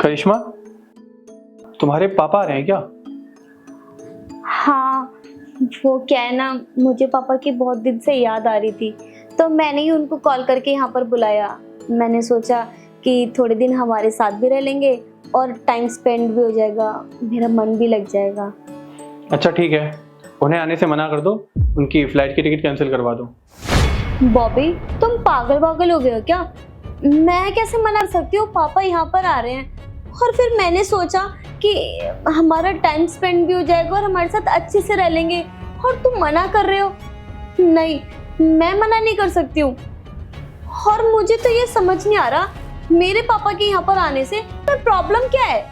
करिश्मा, तुम्हारे पापा आ रहे हैं क्या? हाँ, वो क्या है ना, मुझे पापा की बहुत दिन से याद आ रही थी, तो मैंने ही उनको कॉल करके यहाँ पर बुलाया। मैंने सोचा कि थोड़े दिन हमारे साथ भी रह लेंगे और टाइम स्पेंड भी हो जाएगा, मेरा मन भी लग जाएगा। अच्छा ठीक है, उन्हें आने से मना कर दो, उनकी फ्लाइट की टिकट कैंसिल करवा दो। बॉबी, तुम पागल हो गए हो क्या? मैं कैसे मना कर सकती हूँ? पापा यहाँ पर आ रहे हैं और फिर मैंने सोचा कि हमारा टाइम स्पेंड भी हो जाएगा और हमारे साथ अच्छे से रह लेंगे, और तुम मना कर रहे हो? नहीं, मैं मना नहीं कर सकती हूँ। और मुझे तो ये समझ नहीं आ रहा, मेरे पापा के यहाँ पर आने से प्रॉब्लम क्या है?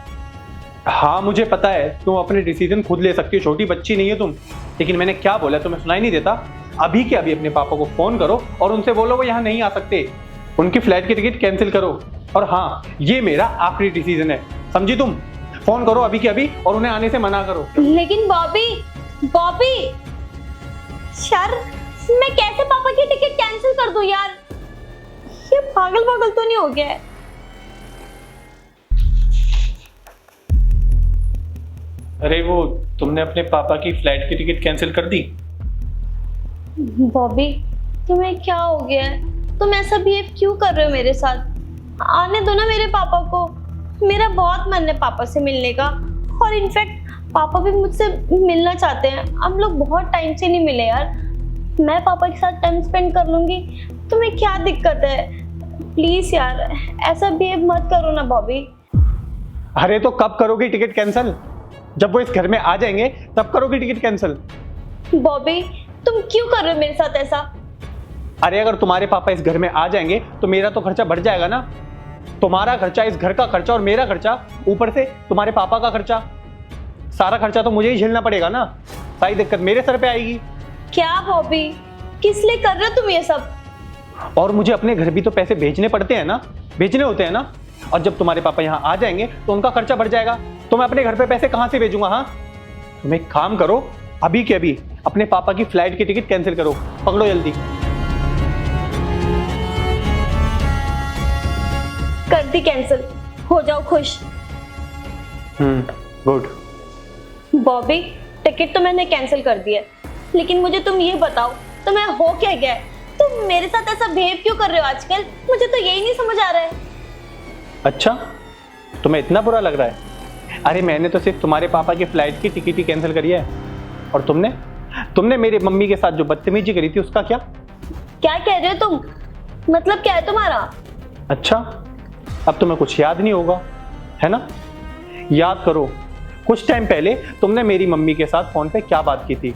हाँ मुझे पता है, तुम अपने डिसीजन खुद ले सकती हो, छोटी बच्ची नहीं है तुम। लेकिन मैंने क्या बोला तुम्हें सुनाई नहीं देता? अभी के अभी अपने पापा को फोन करो और उनसे बोलो वो यहाँ नहीं आ सकते, उनकी फ्लाइट की टिकट कैंसिल करो। और हाँ, ये मेरा आखिरी डिसीजन है, समझी तुम? फोन करो अभी के अभी और उन्हें आने से मना करो। लेकिन बॉबी यार, मैं कैसे पापा की टिकट कैंसिल कर दूं यार? ये पागल तो नहीं हो गया है? अरे वो तुमने अपने पापा की फ्लाइट की टिकट कैंसिल कर दी? बॉबी, तुम्हें क्या हो गया है? तुम ऐसा बिहेव क्यों कर रहे हो मेरे साथ? आने दो ना मेरे पापा को, मेरा बहुत मन है पापा से मिलने का। और इनफैक्ट पापा भी मुझसे मिलना चाहते हैं, हम लोग बहुत टाइम से नहीं मिले यार। मैं पापा के साथ टाइम स्पेंड कर लूंगी, तुम्हें क्या दिक्कत है? प्लीज यार, ऐसा बिहेव मत करो ना बॉबी। अरे तो कब करोगी टिकट कैंसिल? जब वो इस घर में आ जाएंगे तब करोगी टिकट कैंसिल। बॉबी, तुम क्यों कर रहे हो मेरे साथ ऐसा? अरे अगर तुम्हारे पापा इस घर में आ जाएंगे तो मेरा तो खर्चा बढ़ जाएगा ना। तुम्हारा खर्चा, इस घर का खर्चा और मेरा खर्चा, ऊपर से तुम्हारे पापा का खर्चा, सारा खर्चा तो मुझे ही झेलना पड़ेगा ना। सारी दिक्कत मेरे सर पे आएगी। क्या बॉबी, किस लिए कर रहे हो तुम ये सब? और मुझे अपने घर भी तो पैसे भेजने पड़ते हैं ना, भेजने होते हैं ना। और जब तुम्हारे पापा यहाँ आ जाएंगे तो उनका खर्चा बढ़ जाएगा, तो मैं अपने घर पे पैसे कहाँ से भेजूंगा? हाँ, तुम एक काम करो, अभी के अभी अपने पापा की फ्लाइट की टिकट कैंसिल करो, पकड़ो जल्दी। कर दी कैंसिल, हो जाओ खुश। गुड। बॉबी, टिकट तो मैंने कैंसिल कर दी है, लेकिन मुझे तुम ये बताओ, तुम्हें हो क्या गया है? तुम मेरे साथ ऐसा बिहेव क्यों कर रहे हो आजकल? मुझे तो यही नहीं समझ आ रहा है। अच्छा, तुम्हें इतना बुरा लग रहा है? अरे मैंने तो सिर्फ तुम्हारे पापा की फ्लाइट की टिकट ही कैंसिल करी है, और तुमने मेरी मम्मी के साथ जो बदतमीजी करी थी उसका क्या? क्या कह रहे हो तुम? मतलब क्या है तुम्हारा? अच्छा, अब तुम्हें कुछ याद नहीं होगा, है ना? याद करो, कुछ टाइम पहले तुमने मेरी मम्मी के साथ फोन पे क्या बात की थी,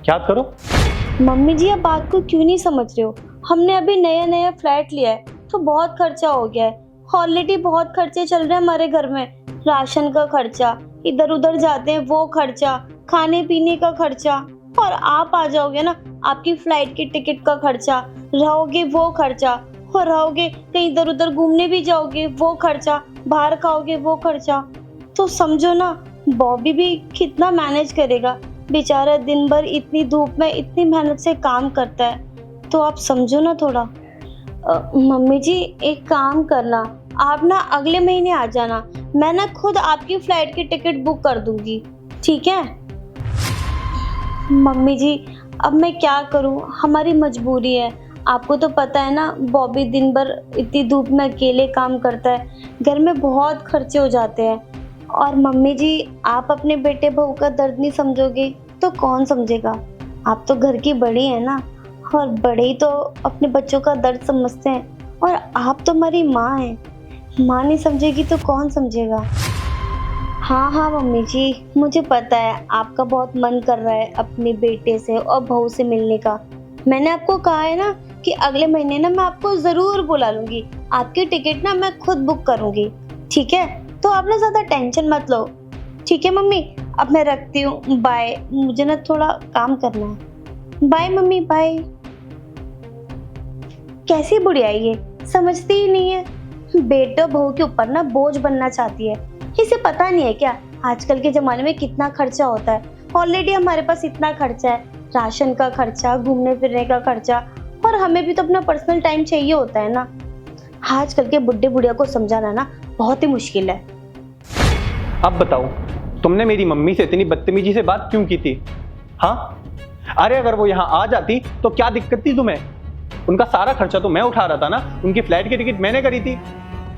याद करो। मम्मी जी, आप बात को क्यों नहीं समझ रहे हो? हमने अभी नया फ्लैट लिया है तो बहुत खर्चा हो गया है। ऑलरेडी बहुत खर्चे चल रहे हैं हमारे घर में, राशन का खर्चा, इधर उधर जाते हैं वो खर्चा, खाने पीने का खर्चा, और आप आ जाओगे ना, आपकी फ्लाइट की टिकट का खर्चा, रहोगे वो खर्चा, और रहोगे कहीं इधर उधर घूमने भी जाओगे वो खर्चा, बाहर खाओगे वो खर्चा। तो समझो ना, बॉबी भी कितना मैनेज करेगा? बेचारा दिन भर इतनी धूप में इतनी मेहनत से काम करता है, तो आप समझो ना थोड़ा। मम्मी जी, एक काम करना, आप ना अगले महीने आ जाना, मैं ना खुद आपकी फ्लाइट की टिकट बुक कर दूंगी, ठीक है? मम्मी जी, अब मैं क्या करूं, हमारी मजबूरी है। आपको तो पता है ना, बॉबी दिन भर इतनी धूप में अकेले काम करता है, घर में बहुत खर्चे हो जाते हैं। और मम्मी जी, आप अपने बेटे बहू का दर्द नहीं समझोगे तो कौन समझेगा? आप तो घर की बड़ी है ना, और बड़े ही तो अपने बच्चों का दर्द समझते हैं, और आप तो हमारी माँ हैं। माँ नहीं समझेगी तो कौन समझेगा? हाँ मम्मी जी, मुझे पता है आपका बहुत मन कर रहा है अपने बेटे से और बहू से मिलने का। मैंने आपको कहा है ना कि अगले महीने ना मैं आपको ज़रूर बुला लूँगी, आपकी टिकट ना मैं खुद बुक करूँगी, ठीक है? तो आप ना ज़्यादा टेंशन मत लो, ठीक है मम्मी? अब मैं रखती हूँ, बाय, मुझे ना थोड़ा काम करना है। Bye mummy, bye. कैसी बुढ़िया है ये, समझती ही नहीं है, बेटे बहू के ऊपर ना बोझ बनना चाहती है। इसे पता नहीं है क्या आजकल के ज़माने में कितना खर्चा होता है? ऑलरेडी हमारे पास इतना खर्चा है, राशन का खर्चा, घूमने फिरने का खर्चा, और हमें भी तो अपना पर्सनल टाइम चाहिए होता है ना। आजकल के बुढ़े बुढ़िया को समझाना ना बहुत ही मुश्किल है। अब बताओ, तुमने मेरी मम्मी से इतनी बदतमीजी से बात क्यों की थी? हाँ, अरे अगर वो यहाँ आ जाती तो क्या दिक्कत थी तुम्हें? उनका सारा खर्चा तो मैं उठा रहा था ना, उनकी फ्लाइट की टिकट मैंने करी थी,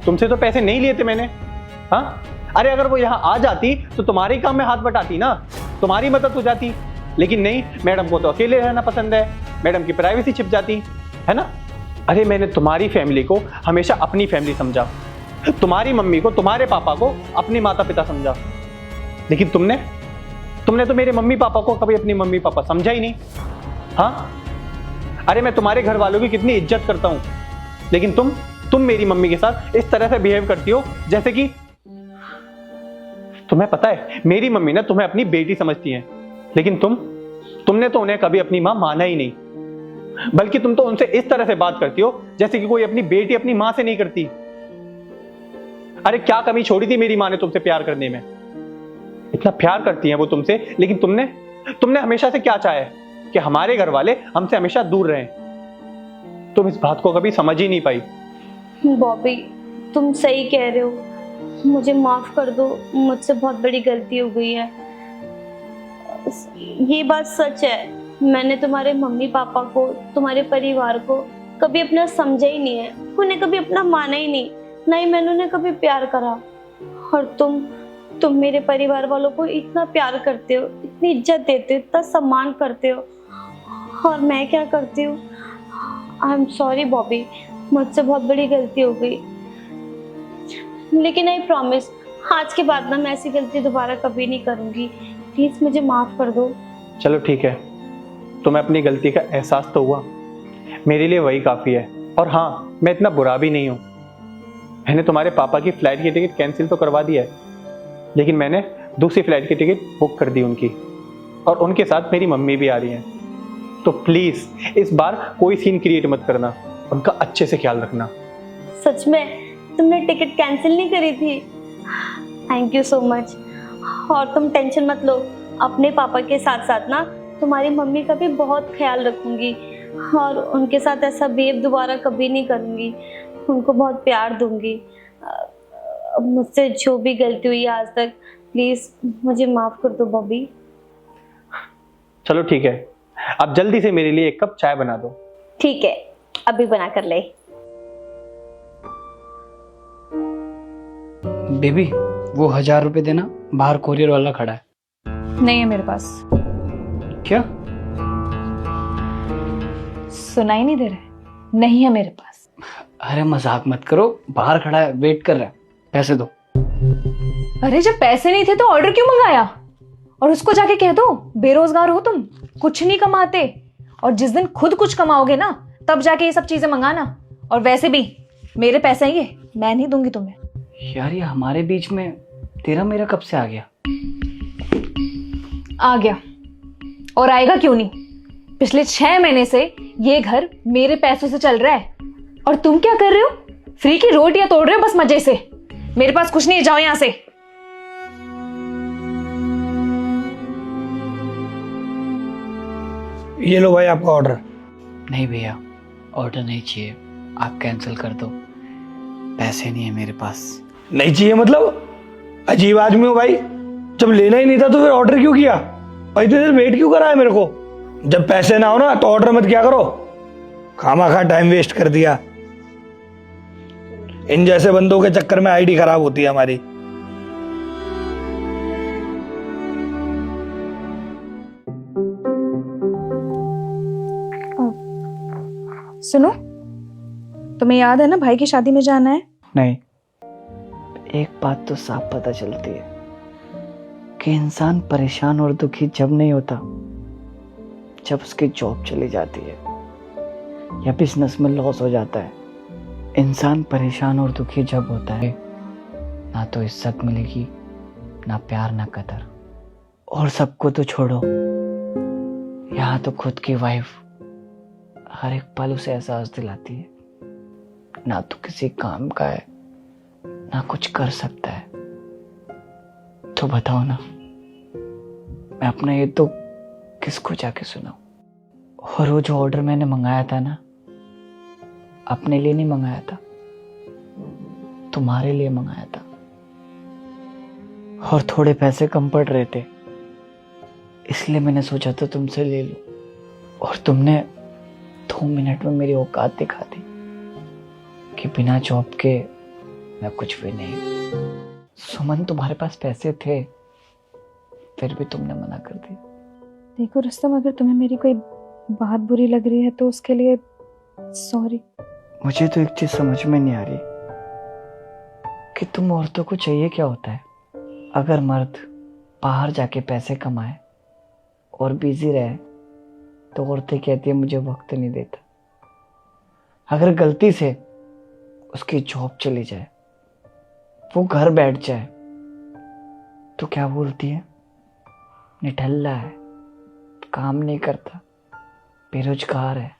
तुमसे तो पैसे नहीं लिए थे मैंने। हाँ, अरे अगर वो यहाँ आ जाती तो तुम्हारे ही काम में हाथ बटाती ना, तुम्हारी मदद हो जाती। लेकिन नहीं, मैडम को तो अकेले रहना पसंद है, मैडम की प्राइवेसी छिप जाती है ना। अरे मैंने तुम्हारी फैमिली को हमेशा अपनी फैमिली समझा, तुम्हारी मम्मी को, तुम्हारे पापा को अपने माता पिता समझा, लेकिन तुमने तो मेरे मम्मी पापा को कभी अपनी मम्मी पापा समझा ही नहीं। हाँ, अरे मैं तुम्हारे घर वालों की कितनी इज्जत करता हूं, लेकिन तुम मेरी मम्मी के साथ इस तरह से बिहेव करती हो जैसे कि तुम्हें पता है मेरी मम्मी ना तुम्हें अपनी बेटी समझती है, लेकिन तुमने तो उन्हें कभी अपनी मां माना ही नहीं, बल्कि तुम तो उनसे इस तरह से बात करती हो जैसे कि कोई अपनी बेटी अपनी मां से नहीं करती। अरे क्या कमी छोड़ी थी मेरी मां ने तुमसे प्यार करने में? इतना प्यार करती हैं वो तुमसे, लेकिन तुमने हमेशा से क्या चाहा है कि हमारे घर वाले हमसे हमेशा दूर रहें। तुम इस बात को कभी समझ ही नहीं पाई। बॉबी, तुम सही कह रहे हो, मुझे माफ कर दो, मुझसे बहुत बड़ी गलती हो गई है। ये बात सच है, मैंने तुम्हारे मम्मी पापा को, तुम्हारे परिवार को कभी अपना समझा ही नहीं है, उन्हें कभी अपना माना ही नहीं, ना ही मैंने उन्हें कभी प्यार करा। और तुम मेरे परिवार वालों को इतना प्यार करते हो, इतनी इज्जत देते हो, इतना सम्मान करते हो, और मैं क्या करती हूँ? आई एम सॉरी बॉबी, मुझसे बहुत बड़ी गलती हो गई, लेकिन आई प्रॉमिस आज के बाद ना मैं ऐसी गलती दोबारा कभी नहीं करूँगी। प्लीज मुझे माफ कर दो। चलो ठीक है, तुम्हें अपनी गलती का एहसास तो हुआ, मेरे लिए वही काफी है। और हाँ, मैं इतना बुरा भी नहीं हूँ, मैंने तुम्हारे पापा की फ्लाइट की टिकट कैंसिल तो करवा दी है, लेकिन मैंने दूसरी फ्लाइट की टिकट बुक कर दी उनकी, और उनके साथ मेरी मम्मी भी आ रही हैं। तो प्लीज इस बार कोई सीन क्रिएट मत करना, उनका अच्छे से ख्याल रखना। सच में तुमने टिकट कैंसिल नहीं करी थी? Thank you so much. और तुम टेंशन मत लो, अपने पापा के साथ साथ ना तुम्हारी मम्मी का भी बहुत ख्याल रखूंगी, और उनके साथ ऐसा बिहेव दोबारा कभी नहीं करूंगी, उनको बहुत प्यार दूंगी। मुझसे जो भी गलती हुई आज तक, प्लीज मुझे माफ कर दो बॉबी। चलो ठीक है, अब जल्दी से मेरे लिए एक कप चाय बना दो। ठीक है, अभी बना कर ले। बेबी, वो 1000 रुपए देना, बाहर कोरियर वाला खड़ा है। नहीं है मेरे पास। क्या? सुनाई नहीं दे रहा है? नहीं है मेरे पास। अरे मजाक मत करो, बाहर खड़ा है, वेट कर रहा है, पैसे दो। अरे जब पैसे नहीं थे तो ऑर्डर क्यों मंगाया? और उसको जाके कह दो बेरोजगार हो तुम, कुछ नहीं कमाते, और जिस दिन खुद कुछ कमाओगे ना तब जाके ये सब चीजें मंगाना। और वैसे भी मेरे पैसे हैं ये, मैं नहीं दूंगी तुम्हें। यार ये हमारे बीच में तेरा मेरा कब से आ गया? आ गया, और आएगा क्यों नहीं। पिछले 6 महीने से ये घर मेरे पैसों से चल रहा है, और तुम क्या कर रहे हो? फ्री की रोटियां तोड़ रहे हो बस मजे से। मेरे पास कुछ नहीं है, जाओ यहां से। ये लो भाई आपका ऑर्डर। नहीं भैया, ऑर्डर नहीं चाहिए, आप कैंसिल कर दो, पैसे नहीं है मेरे पास। नहीं चाहिए मतलब? अजीब आदमी हो भाई, जब लेना ही नहीं था तो फिर ऑर्डर क्यों किया? भाई इतनी देर वेट क्यों करा है मेरे को? जब पैसे ना हो ना तो ऑर्डर मत क्या करो, खामा टाइम वेस्ट कर दिया। इन जैसे बंदों के चक्कर में आईडी खराब होती है हमारी। सुनो, तुम्हें याद है ना भाई की शादी में जाना है? नहीं, एक बात तो साफ पता चलती है कि इंसान परेशान और दुखी जब नहीं होता जब उसकी जॉब चली जाती है या बिजनेस में लॉस हो जाता है। इंसान परेशान और दुखी जब होता है, ना तो इज्जत मिलेगी, ना प्यार, ना कदर। और सबको तो छोड़ो, यहाँ तो खुद की वाइफ हर एक पल उसे एहसास दिलाती है, ना तो किसी काम का है, ना कुछ कर सकता है। तो बताओ ना, मैं अपना ये तो किसको जाके सुनाऊं? और वो जो ऑर्डर मैंने मंगाया था ना, अपने लिए नहीं मंगाया था, तुम्हारे लिए मंगाया था। और थोड़े पैसे कम पड़ रहे थे, इसलिए मैंने सोचा था तुमसे ले लूं। और तुमने 2 मिनट में मेरी औकात दिखा दी कि बिना जॉब के मैं कुछ भी नहीं। सुमन, तुम्हारे पास पैसे थे, फिर भी तुमने मना कर दिया। देखो रुस्तम, अगर तुम्हें मेरी कोई बात बुरी लग रही है तो उसके लिए सॉरी। मुझे तो एक चीज समझ में नहीं आ रही कि तुम औरतों को चाहिए क्या होता है। अगर मर्द बाहर जाके पैसे कमाए और बिजी रहे तो औरतें कहती है मुझे वक्त नहीं देता। अगर गलती से उसकी जॉब चली जाए, वो घर बैठ जाए, तो क्या बोलती है? निठल्ला है, काम नहीं करता, बेरोजगार है।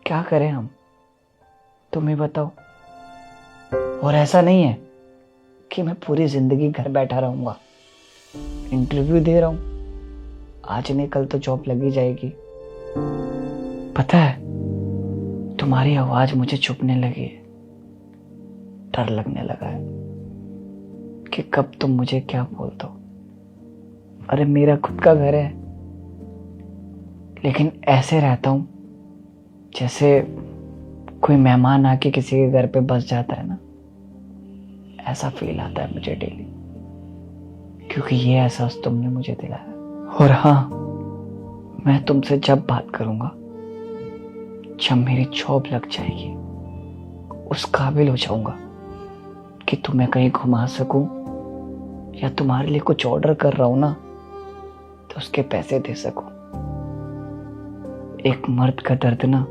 क्या करें हम, तुम ही बताओ। और ऐसा नहीं है कि मैं पूरी जिंदगी घर बैठा रहूंगा। इंटरव्यू दे रहा हूं, आज नहीं कल तो जॉब लगी जाएगी। पता है, तुम्हारी आवाज मुझे चुभने लगी है। डर लगने लगा है कि कब तुम मुझे क्या बोल दो। अरे मेरा खुद का घर है, लेकिन ऐसे रहता हूं जैसे कोई मेहमान आके किसी के घर पे बस जाता है ना, ऐसा फील आता है मुझे डेली, क्योंकि ये एहसास तुमने मुझे दिलाया। और हाँ, मैं तुमसे जब बात करूंगा, जब मेरी जॉब लग जाएगी, उस काबिल हो जाऊंगा कि तुम्हें कहीं घुमा सकूं या तुम्हारे लिए कुछ ऑर्डर कर रहा हूं ना तो उसके पैसे दे सकूं। एक मर्द का दर्द ना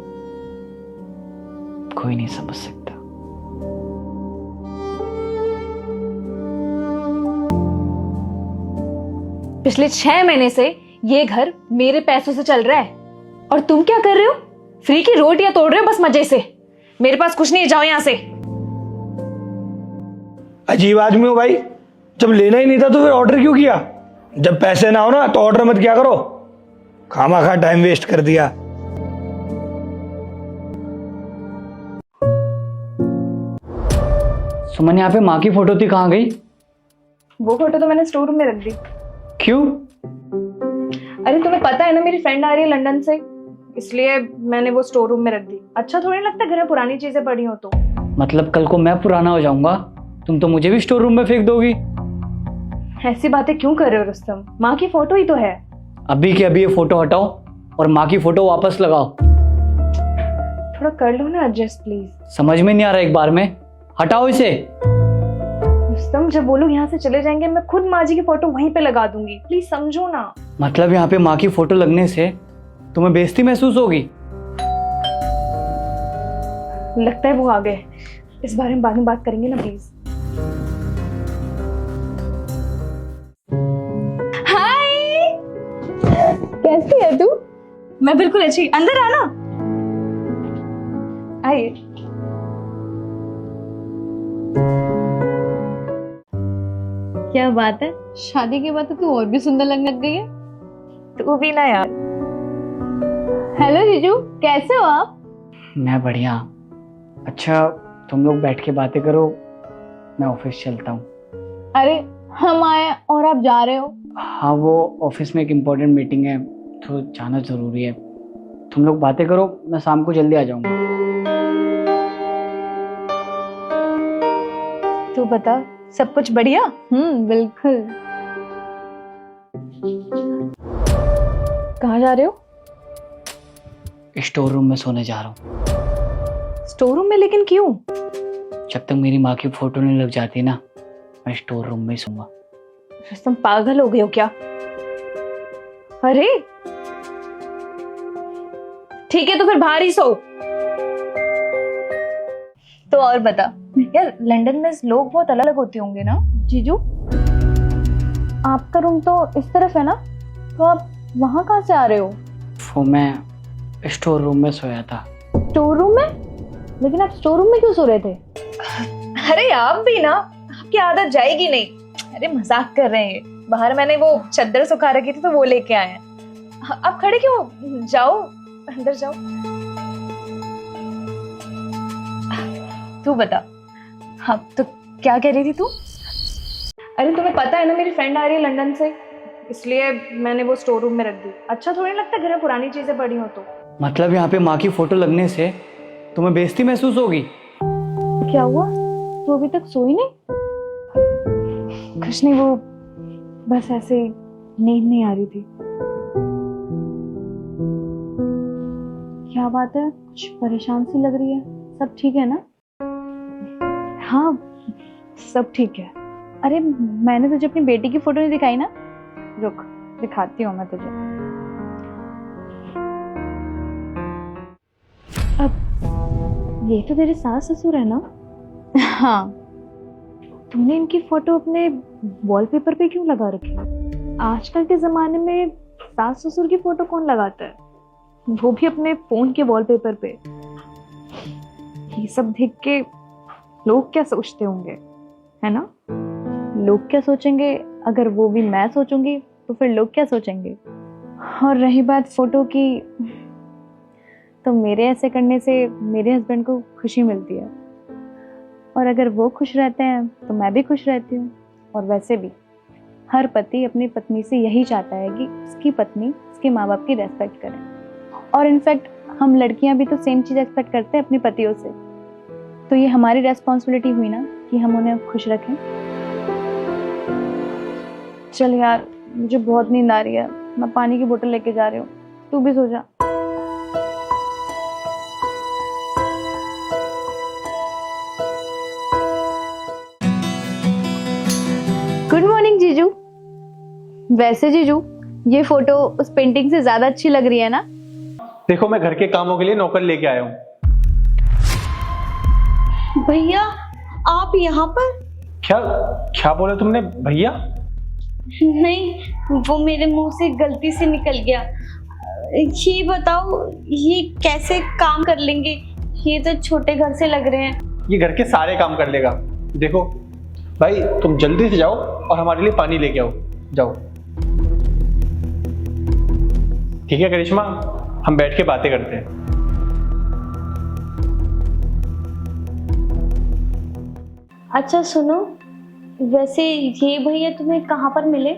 कोई नहीं समझ सकता। पिछले 6 महीने से ये घर मेरे पैसों से चल रहा है और तुम क्या कर रहे हो? फ्री की रोटियां तोड़ रहे हो बस मजे से। मेरे पास कुछ नहीं है, जाओ यहां से। अजीब आदमी हो भाई, जब लेना ही नहीं था तो फिर ऑर्डर क्यों किया? जब पैसे ना हो ना तो ऑर्डर मत किया करो, खामा टाइम वेस्ट कर दिया। सुमन, यहाँ पे माँ की फोटो थी, कहाँ गई? वो फोटो तो मैंने स्टोर रूम में रख दी। क्यों? अरे तुम्हें पता है ना, मेरी फ्रेंड आ रही है लंदन से, इसलिए मैंने वो स्टोर रूम में रख दी। अच्छा थोड़ी लगता घर में पुरानी चीजें पड़ी हो तो। मतलब कल को मैं पुराना हो जाऊंगा, तुम तो मुझे भी स्टोर रूम में फेंक दोगी। ऐसी बातें क्यों कर रहे हो रुस्तम? माँ की फोटो ही तो है। अभी के अभी ये फोटो हटाओ और माँ की फोटो वापस लगाओ। थोड़ा कर लो ना एडजस्ट प्लीज। समझ में नहीं आ रहा, एक बार में हटाओ इसे। रुस्तम, जब वो लोग यहाँ से चले जाएंगे मैं खुद माँ जी की फोटो वहीं पे लगा दूंगी, प्लीज समझो ना। मतलब यहाँ पे माँ की फोटो लगने से तुम्हें बेइज्जती महसूस होगी? लगता है वो आ गए, इस बारे में बाद में बात करेंगे ना प्लीज। हाय, कैसी है तू? मैं बिल्कुल अच्छी, अंदर आना। आइए। क्या बात है, शादी के बाद तो तू और भी सुंदर लगने लग गई है। तू भी ना यार। हेलो जीजू, कैसे हो आप? मैं बढ़िया। अच्छा तुम लोग बैठ के बातें करो, मैं ऑफिस चलता हूँ। अरे हम आए और आप जा रहे हो? हाँ, वो ऑफिस में एक इम्पोर्टेंट मीटिंग है तो जाना जरूरी है। तुम लोग बातें करो, मैं शाम को जल्दी आ जाऊंगा। तू बता, सब कुछ बढ़िया? बिल्कुल। कहाँ जा रहे हो? स्टोर रूम में सोने जा रहा हूँ। स्टोर रूम में? लेकिन क्यों? जब तक मेरी माँ की फोटो नहीं लग जाती ना, मैं स्टोर रूम में ही सोऊंगा। तुम पागल हो गए हो क्या? अरे ठीक है, तो फिर बाहर ही सो। तो और बता यार, लंदन में लोग बहुत अलग अलग होते होंगे ना? जीजू, आपका रूम तो इस तरफ है ना, तो आप वहाँ कहाँ से आ रहे हो? वो मैं स्टोर रूम में सोया था। स्टोर रूम में? लेकिन आप स्टोर रूम में क्यों सो रहे थे? अरे आप भी ना, आपकी आदत जाएगी नहीं। अरे मजाक कर रहे हैं, बाहर मैंने वो चादर सुखा रखी थी तो वो लेके आए हैं। आप खड़े क्यों? जाओ अंदर जाओ। तू बता। हाँ तो क्या कह रही थी तू? अरे तुम्हें पता है ना मेरी फ्रेंड आ रही है लंदन से, इसलिए मैंने वो स्टोर रूम में रख दी। अच्छा थोड़ी लगता घर में पुरानी चीजें पड़ी हो तो। मतलब यहाँ पे माँ की फोटो लगने से तुम्हें बेइज्जती महसूस होगी? क्या हुआ, तू अभी तक सोई नहीं? कुछ नहीं, वो बस ऐसे नींद नहीं आ रही थी। क्या बात है, कुछ परेशान सी लग रही है? सब ठीक है ना? हाँ सब ठीक है। अरे मैंने तुझे अपनी बेटी की फोटो नहीं दिखाई ना, रुक दिखाती हूँ मैं तुझे। अब ये तो तेरे सास ससुर है ना? हाँ। तूने इनकी फोटो अपने वॉलपेपर पे क्यों लगा रखी है? आजकल के जमाने में सास ससुर की फोटो कौन लगाता है, वो भी अपने फोन के वॉलपेपर पे। ये सब देख के लोग क्या सोचते होंगे, है ना? लोग क्या सोचेंगे, अगर वो भी मैं सोचूंगी तो फिर लोग क्या सोचेंगे? और रही बात फोटो की, तो मेरे ऐसे करने से मेरे हस्बैंड को खुशी मिलती है, और अगर वो खुश रहते हैं तो मैं भी खुश रहती हूँ। और वैसे भी हर पति अपनी पत्नी से यही चाहता है कि उसकी पत्नी उसके माँ बाप की रेस्पेक्ट करे, और इनफैक्ट हम लड़कियां भी तो सेम चीज़ एक्सपेक्ट करते हैं अपनी पतियों से। तो ये हमारी रेस्पॉन्सिबिलिटी हुई ना कि हम उन्हें खुश रखें। चल यार, मुझे बहुत नींद आ रही है, मैं पानी की बोतल लेके जा रही हूँ, तू भी सो जा। गुड मॉर्निंग जीजू। वैसे जीजू ये फोटो उस पेंटिंग से ज्यादा अच्छी लग रही है ना? देखो मैं घर के कामों के लिए नौकर लेके आया हूँ। भैया आप यहाँ पर? क्या क्या बोला तुमने भैया? नहीं, वो मेरे मुंह से गलती से निकल गया। ये बताओ ये कैसे काम कर लेंगे, ये तो छोटे घर से लग रहे हैं। ये घर के सारे काम कर लेगा। देखो भाई तुम जल्दी से जाओ और हमारे लिए पानी लेके आओ, जाओ। ठीक है करिश्मा, हम बैठ के बातें करते हैं। अच्छा सुनो, वैसे ये भैया तुम्हें कहाँ पर मिले?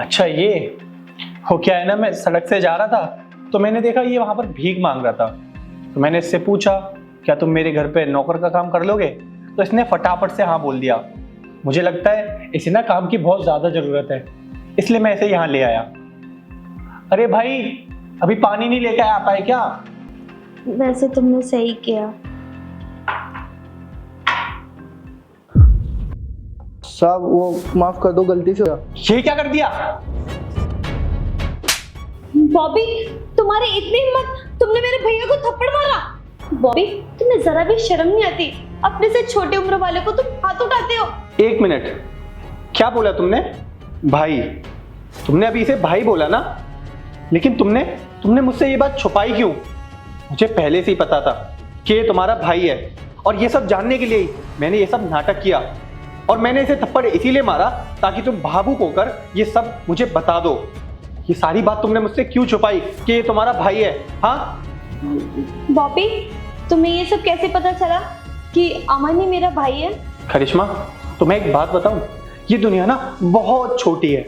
अच्छा ये हो क्या है ना, मैं सड़क से जा रहा था तो मैंने देखा ये वहां पर भीख मांग रहा था, तो मैंने इससे पूछा क्या तुम मेरे घर पे नौकर का काम कर लोगे? तो इसने फटाफट से हाँ बोल दिया। मुझे लगता है इसे ना काम की बहुत ज्यादा जरूरत है, इसलिए मैं इसे यहाँ ले आया। अरे भाई अभी पानी नहीं लेके आ पाए क्या? वैसे तुमने सही किया। साहब वो माफ कर दो, गलती से। ये क्या कर दिया? बॉबी तुम्हारी इतनी हिम्मत, तुमने मेरे भैया को थप्पड़ मारा? बॉबी तुम्हें जरा भी शर्म नहीं आती, अपने से छोटे उम्र वाले को तुम हाथ उठाते हो। एक मिनट, क्या बोला तुमने? भाई? तुमने अभी इसे भाई बोला ना, लेकिन तुमने मुझसे ये बात छुपाई क्यों? मुझे पहले से ही पता था कि ये तुम्हारा भाई है, और ये सब जानने के लिए ही मैंने ये सब नाटक किया, और मैंने इसे थप्पड़ इसीलिए मारा ताकि तुम भावुक होकर ये सब मुझे बता दो। ये सारी बात तुमने मुझसे क्यों छुपाई कि ये तुम्हारा भाई है? हाँ बॉबी तुम्हें ये सब कैसे पता चला कि अमन ही मेरा भाई है? करिश्मा तुम्हें एक बात बताऊं, ये दुनिया ना बहुत छोटी है।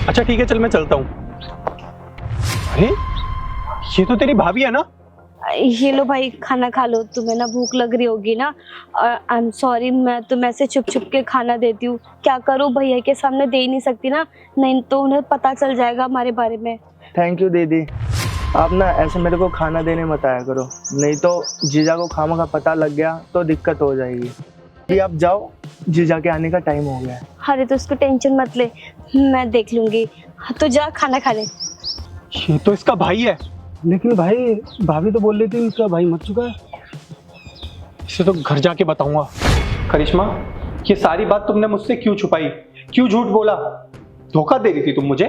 अच्छा ठीक है चल मैं चलता हूँ। अरे ये तो तेरी भाभी है ना? ये लो भाई खाना खा लो, तुम्हें ना भूख लग रही होगी ना। आई एम सॉरी, मैं तुम्हें ऐसे छुप छुप के खाना देती हूँ। क्या करूँ, भैया के सामने दे ही नहीं सकती ना, नहीं तो उन्हें पता चल जाएगा हमारे बारे में। थैंक यू दीदी, आप ना ऐसे मेरे को खाना देने मत आया करो, नहीं तो जीजा को खामा का पता लग गया तो दिक्कत हो जाएगी। अभी आप जाओ, जीजा के आने का टाइम हो गया है। अरे तो उसको टेंशन मत ले, मैं देख लूंगी। तो जा खाना खा ले। ये तो इसका भाई है। लेकिन भाई भाभी तो बोल रही थी इसका भाई मर चुका है। इसे तो घर जाके बताऊंगा। करिश्मा ये सारी बात तुमने मुझसे क्यों छुपाई, क्यों झूठ बोला? धोखा दे रही थी तुम मुझे?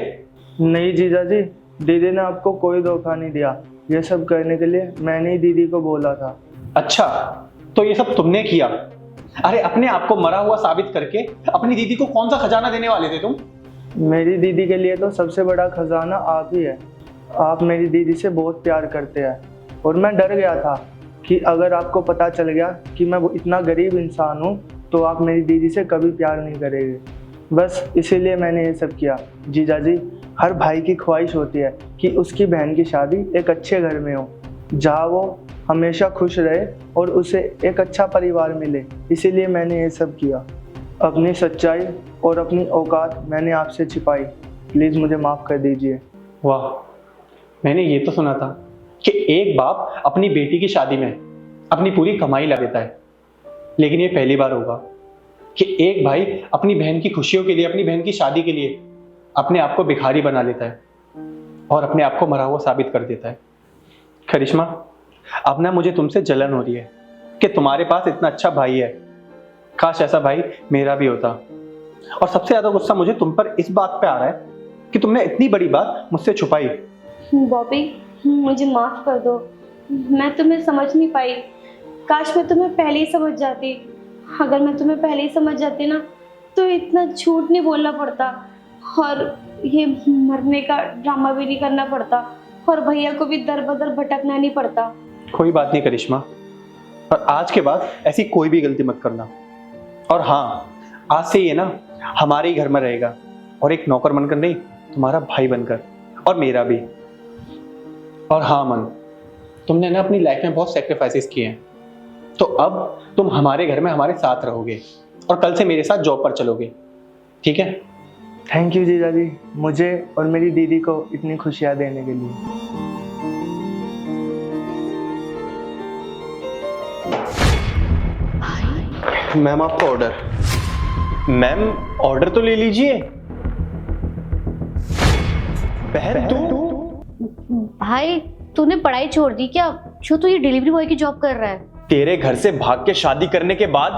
नहीं जीजा जी, दीदी ने आपको कोई धोखा नहीं दिया, ये सब करने के लिए मैंने ही दीदी को बोला था। अच्छा तो ये सब तुमने किया? अरे अपने आप को मरा हुआ साबित करके अपनी दीदी को कौन सा खजाना देने वाले थे तुम? मेरी दीदी के लिए तो सबसे बड़ा खजाना आप ही है। आप मेरी दीदी से बहुत प्यार करते हैं, और मैं डर गया था कि अगर आपको पता चल गया कि मैं वो इतना गरीब इंसान हूँ तो आप मेरी दीदी से कभी प्यार नहीं करेंगे। बस इसीलिए मैंने ये सब किया। जीजा जी, हर भाई की ख्वाहिश होती है कि उसकी बहन की शादी एक अच्छे घर में हो, जहाँ वो हमेशा खुश रहे और उसे एक अच्छा परिवार मिले। इसीलिए मैंने ये सब किया। अपनी सच्चाई और अपनी औकात मैंने आपसे छिपाई। प्लीज़ मुझे माफ़ कर दीजिए। वाह, मैंने ये तो सुना था कि एक बाप अपनी बेटी की शादी में अपनी पूरी कमाई लगा देता है, लेकिन ये पहली बार होगा कि एक भाई अपनी बहन की खुशियों के लिए, अपनी बहन की शादी के लिए अपने आप को भिखारी बना लेता है और अपने आप को मरा हुआ साबित कर देता है। करिश्मा, अब ना मुझे तुमसे जलन हो रही है कि तुम्हारे पास इतना अच्छा भाई है। काश ऐसा भाई मेरा भी होता। और सबसे ज्यादा गुस्सा मुझे तुम पर इस बात पे आ रहा है कि तुमने इतनी बड़ी बात मुझसे छुपाई। बॉबी, मुझे माफ़ कर दो, मैं तुम्हें समझ नहीं पाई। काश मैं तुम्हें पहले ही समझ जाती। अगर मैं तुम्हें पहले ही समझ जाती ना तो इतना झूठ नहीं बोलना पड़ता और ये मरने का ड्रामा भी नहीं करना पड़ता और भैया को भी दर बदर भटकना नहीं पड़ता। कोई बात नहीं करिश्मा, और आज के बाद ऐसी कोई भी गलती मत करना। और हाँ, आज से ये ना हमारे ही घर में रहेगा और एक नौकर बनकर नहीं, तुम्हारा भाई बनकर, और मेरा भी। और हाँ मन, तुमने ना अपनी लाइफ में बहुत सेक्रीफाइसेस किए हैं, तो अब तुम हमारे घर में हमारे साथ रहोगे और कल से मेरे साथ जॉब पर चलोगे, ठीक है? थैंक यू जीजा जी, मुझे और मेरी दीदी को इतनी खुशियाँ देने के लिए। मैम आपका ऑर्डर। मैम ऑर्डर तो ले लीजिए। बहन तू भाई, तूने पढ़ाई छोड़ दी क्या जो तू ये डिलीवरी बॉय की जॉब कर रहा है? तेरे घर से भाग के शादी करने के बाद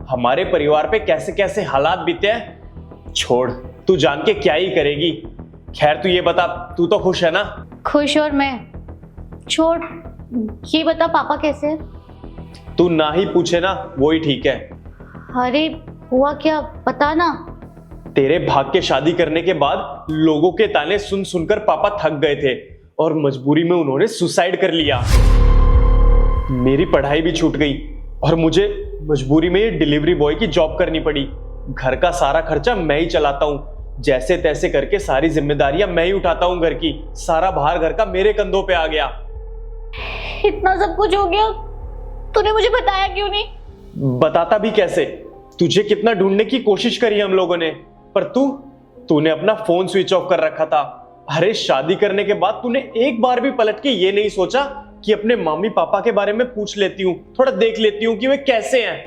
हमारे परिवार पे कैसे कैसे हालात बीते हैं, छोड़, तू जान के क्या ही करेगी। खैर तू ये बता, तू तो खुश है ना? खुश और मैं? छोड़, ये बता पापा कैसे है? तू ना ही पूछे ना, वो ही ठीक है। अरे हुआ क्या, बता ना। तेरे भाग के शादी करने के बाद लोगों के ताने सुन सुनकर पापा थक गए थे और मजबूरी में उन्होंने सुसाइड कर लिया। मेरी पढ़ाई भी छूट गई और मुझे मजबूरी में ये डिलीवरी बॉय की जॉब करनी पड़ी। घर का सारा खर्चा मैं ही चलाता हूँ, जैसे तैसे करके सारी जिम्मेदारियां मैं ही उठाता हूँ घर की। सारा भार घर का मेरे कंधों पे आ गया। इतना सब कुछ हो गया, तूने मुझे बताया क्यों नहीं? बताता भी कैसे? तुझे कितना ढूंढने की कोशिश करी हम लोगों ने, पर तूने अपना फोन स्विच ऑफ कर रखा था। अरे शादी करने के बाद तूने एक बार भी पलट के ये नहीं सोचा कि अपने मम्मी पापा के बारे में पूछ लेती हूँ, थोड़ा देख लेती हूँ कि वे कैसे हैं।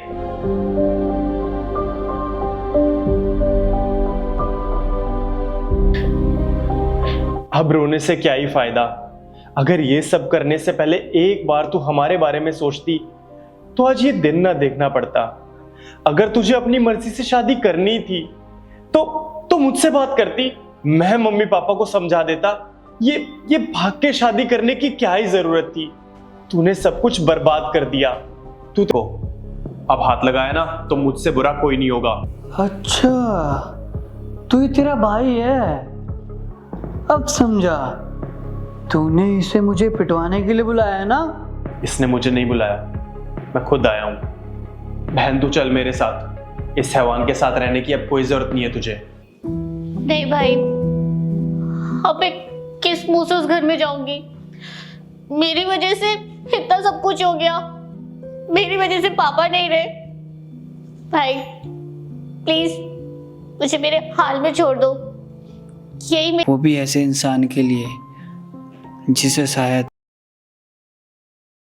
अब रोने से क्या ही फायदा? अगर ये सब करने से पहले एक बार तू हमारे बारे में सोचती तो आज ये दिन ना देखना पड़ता। अगर तुझे अपनी मर्जी से शादी करनी थी तो मुझसे बात करती, मैं मम्मी पापा को समझा देता। ये भाग के शादी करने की क्या ही जरूरत थी? तूने सब कुछ बर्बाद कर दिया। तू तो अब हाथ लगाया ना तो मुझसे बुरा कोई नहीं होगा। अच्छा, तू ही तेरा भाई है, अब समझा। तूने इसे मुझे पिटवाने के लिए बुलाया है ना? इसने मुझे नहीं बुलाया, मैं खुद आया हूं। बहन तू चल मेरे साथ, इस हैवान के साथ रहने की अब कोई जरूरत नहीं है तुझे। नहीं भाई, अब मैं किस मुंह से उस घर में जाऊंगी? मेरी वजह से इतना सब कुछ हो गया, मेरी वजह से पापा नहीं रहे। भाई प्लीज मुझे मेरे हाल में छोड़ दो, यही वो भी ऐसे इंसान के लिए जिसे शायद